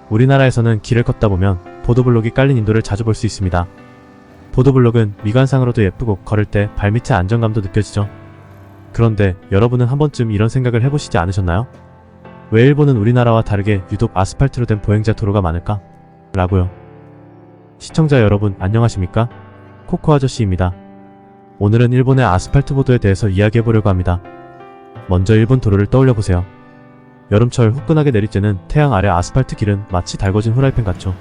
우리나라에서는 길을 걷다 보면 보도블록이 깔린 인도를 자주 볼 수 있습니다. 보도블록은 미관상으로도 예쁘고 걸을 때 발밑의 안정감도 느껴지죠. 그런데 여러분은 한 번쯤 이런 생각을 해보시지 않으셨나요? 왜 일본은 우리나라와 다르게 유독 아스팔트로 된 보행자 도로가 많을까? 라고요. 시청자 여러분 안녕하십니까? 코코 아저씨입니다. 오늘은 일본의 아스팔트 보도에 대해서 이야기해보려고 합니다. 먼저 일본 도로를 떠올려보세요. 여름철 후끈하게 내리쬐는 태양 아래 아스팔트 길은 마치 달궈진 후라이팬 같죠.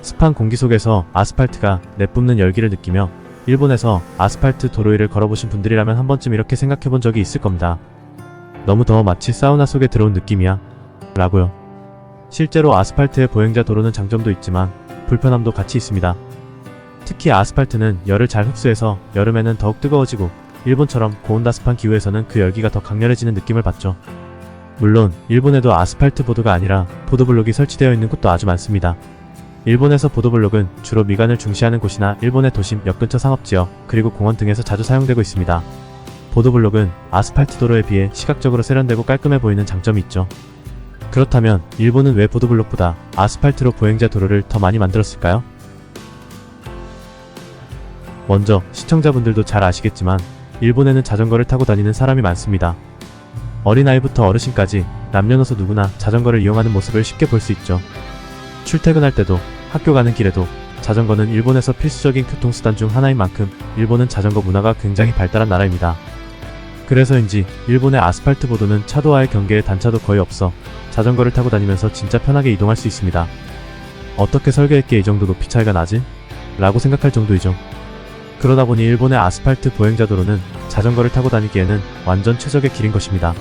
습한 공기 속에서 아스팔트가 내뿜는 열기를 느끼며 일본에서 아스팔트 도로 위를 걸어보신 분들이라면 한 번쯤 이렇게 생각해본 적이 있을 겁니다. 너무 더워 마치 사우나 속에 들어온 느낌이야 라고요. 실제로 아스팔트의 보행자 도로는 장점도 있지만 불편함도 같이 있습니다. 특히 아스팔트는 열을 잘 흡수해서 여름에는 더욱 뜨거워지고 일본처럼 고온다습한 기후에서는 그 열기가 더 강렬해지는 느낌을 받죠. 물론 일본에도 아스팔트 보도가 아니라 보도블록이 설치되어 있는 곳도 아주 많습니다. 일본에서 보도블록은 주로 미관을 중시하는 곳이나 일본의 도심, 역 근처 상업지역, 그리고 공원 등에서 자주 사용되고 있습니다. 보도블록은 아스팔트 도로에 비해 시각적으로 세련되고 깔끔해 보이는 장점이 있죠. 그렇다면 일본은 왜 보도블록보다 아스팔트로 보행자 도로를 더 많이 만들었을까요? 먼저 시청자분들도 잘 아시겠지만 일본에는 자전거를 타고 다니는 사람이 많습니다. 어린아이부터 어르신까지 남녀노소 누구나 자전거를 이용하는 모습을 쉽게 볼 수 있죠. 출퇴근할 때도 학교 가는 길에도 자전거는 일본에서 필수적인 교통수단 중 하나인 만큼 일본은 자전거 문화가 굉장히 발달한 나라입니다. 그래서인지 일본의 아스팔트 보도는 차도와의 경계에 단차도 거의 없어 자전거를 타고 다니면서 진짜 편하게 이동할 수 있습니다. 어떻게 설계했기에 이 정도 높이 차이가 나지? 라고 생각할 정도이죠. 그러다 보니 일본의 아스팔트 보행자 도로는 자전거를 타고 다니기에는 완전 최적의 길인 것입니다.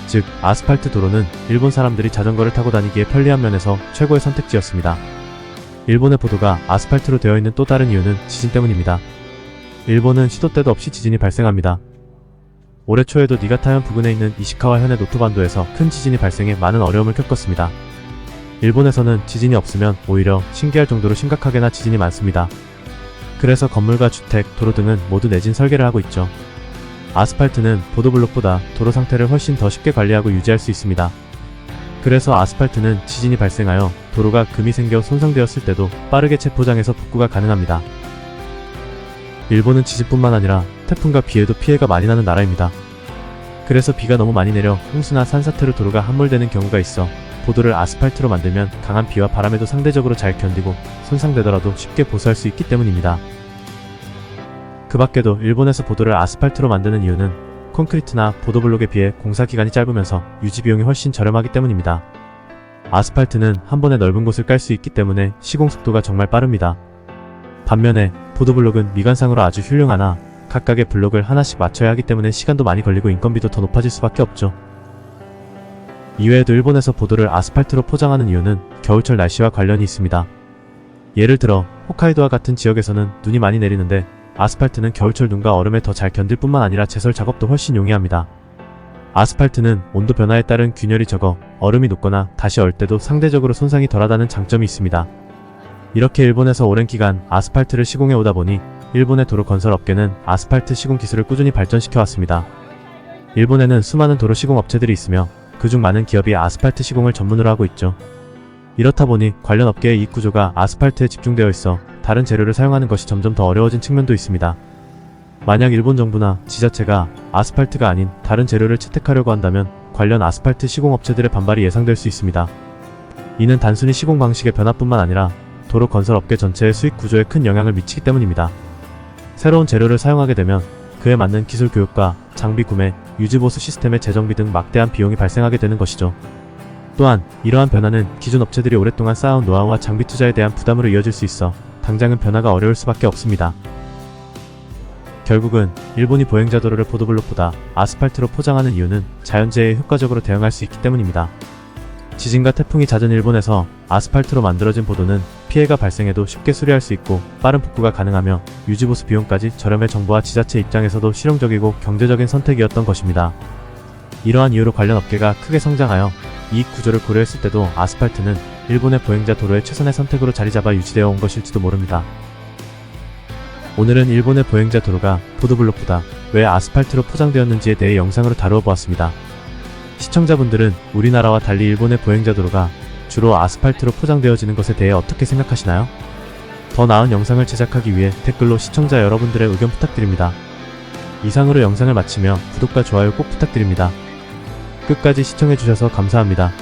즉, 아스팔트 도로는 일본 사람들이 자전거를 타고 다니기에 편리한 면에서 최고의 선택지였습니다. 일본의 보도가 아스팔트로 되어 있는 또 다른 이유는 지진 때문입니다. 일본은 시도 때도 없이 지진이 발생합니다. 올해 초에도 니가타현 부근에 있는 이시카와 현의 노토반도에서 큰 지진이 발생해 많은 어려움을 겪었습니다. 일본에서는 지진이 없으면 오히려 신기할 정도로 심각하게나 지진이 많습니다. 그래서 건물과 주택, 도로 등은 모두 내진 설계를 하고 있죠. 아스팔트는 보도블록보다 도로 상태를 훨씬 더 쉽게 관리하고 유지할 수 있습니다. 그래서 아스팔트는 지진이 발생하여 도로가 금이 생겨 손상되었을 때도 빠르게 재포장해서 복구가 가능합니다. 일본은 지진뿐만 아니라 태풍과 비에도 피해가 많이 나는 나라입니다. 그래서 비가 너무 많이 내려 홍수나 산사태로 도로가 함몰되는 경우가 있어 보도를 아스팔트로 만들면 강한 비와 바람에도 상대적으로 잘 견디고 손상되더라도 쉽게 보수할 수 있기 때문입니다. 그 밖에도 일본에서 보도를 아스팔트로 만드는 이유는 콘크리트나 보도블록에 비해 공사기간이 짧으면서 유지비용이 훨씬 저렴하기 때문입니다. 아스팔트는 한 번에 넓은 곳을 깔 수 있기 때문에 시공 속도가 정말 빠릅니다. 반면에 보도블록은 미관상으로 아주 훌륭하나 각각의 블록을 하나씩 맞춰야 하기 때문에 시간도 많이 걸리고 인건비도 더 높아질 수밖에 없죠. 이외에도 일본에서 보도를 아스팔트로 포장하는 이유는 겨울철 날씨와 관련이 있습니다. 예를 들어 홋카이도와 같은 지역에서는 눈이 많이 내리는데 아스팔트는 겨울철 눈과 얼음에 더 잘 견딜 뿐만 아니라 제설 작업도 훨씬 용이합니다. 아스팔트는 온도 변화에 따른 균열이 적어 얼음이 녹거나 다시 얼 때도 상대적으로 손상이 덜하다는 장점이 있습니다. 이렇게 일본에서 오랜 기간 아스팔트를 시공해 오다 보니 일본의 도로 건설 업계는 아스팔트 시공 기술을 꾸준히 발전시켜 왔습니다. 일본에는 수많은 도로 시공 업체들이 있으며 그중 많은 기업이 아스팔트 시공을 전문으로 하고 있죠. 이렇다 보니 관련 업계의 이익 구조가 아스팔트에 집중되어 있어 다른 재료를 사용하는 것이 점점 더 어려워진 측면도 있습니다. 만약 일본 정부나 지자체가 아스팔트가 아닌 다른 재료를 채택하려고 한다면 관련 아스팔트 시공 업체들의 반발이 예상될 수 있습니다. 이는 단순히 시공 방식의 변화뿐만 아니라 도로 건설 업계 전체의 수익 구조에 큰 영향을 미치기 때문입니다. 새로운 재료를 사용하게 되면 그에 맞는 기술 교육과 장비 구매, 유지보수 시스템의 재정비 등 막대한 비용이 발생하게 되는 것이죠. 또한 이러한 변화는 기존 업체들이 오랫동안 쌓아온 노하우와 장비 투자에 대한 부담으로 이어질 수 있어 당장은 변화가 어려울 수밖에 없습니다. 결국은 일본이 보행자 도로를 보도블록보다 아스팔트로 포장하는 이유는 자연재해에 효과적으로 대응할 수 있기 때문입니다. 지진과 태풍이 잦은 일본에서 아스팔트로 만들어진 보도는 피해가 발생해도 쉽게 수리할 수 있고 빠른 복구가 가능하며 유지보수 비용까지 저렴해 정부와 지자체 입장에서도 실용적이고 경제적인 선택이었던 것입니다. 이러한 이유로 관련 업계가 크게 성장하여 이익 구조를 고려했을 때도 아스팔트는 일본의 보행자 도로의 최선의 선택으로 자리잡아 유지되어 온 것일지도 모릅니다. 오늘은 일본의 보행자 도로가 보도블록보다 왜 아스팔트로 포장되었는지에 대해 영상으로 다루어 보았습니다. 시청자분들은 우리나라와 달리 일본의 보행자 도로가 주로 아스팔트로 포장되어지는 것에 대해 어떻게 생각하시나요? 더 나은 영상을 제작하기 위해 댓글로 시청자 여러분들의 의견 부탁드립니다. 이상으로 영상을 마치며 구독과 좋아요 꼭 부탁드립니다. 끝까지 시청해주셔서 감사합니다.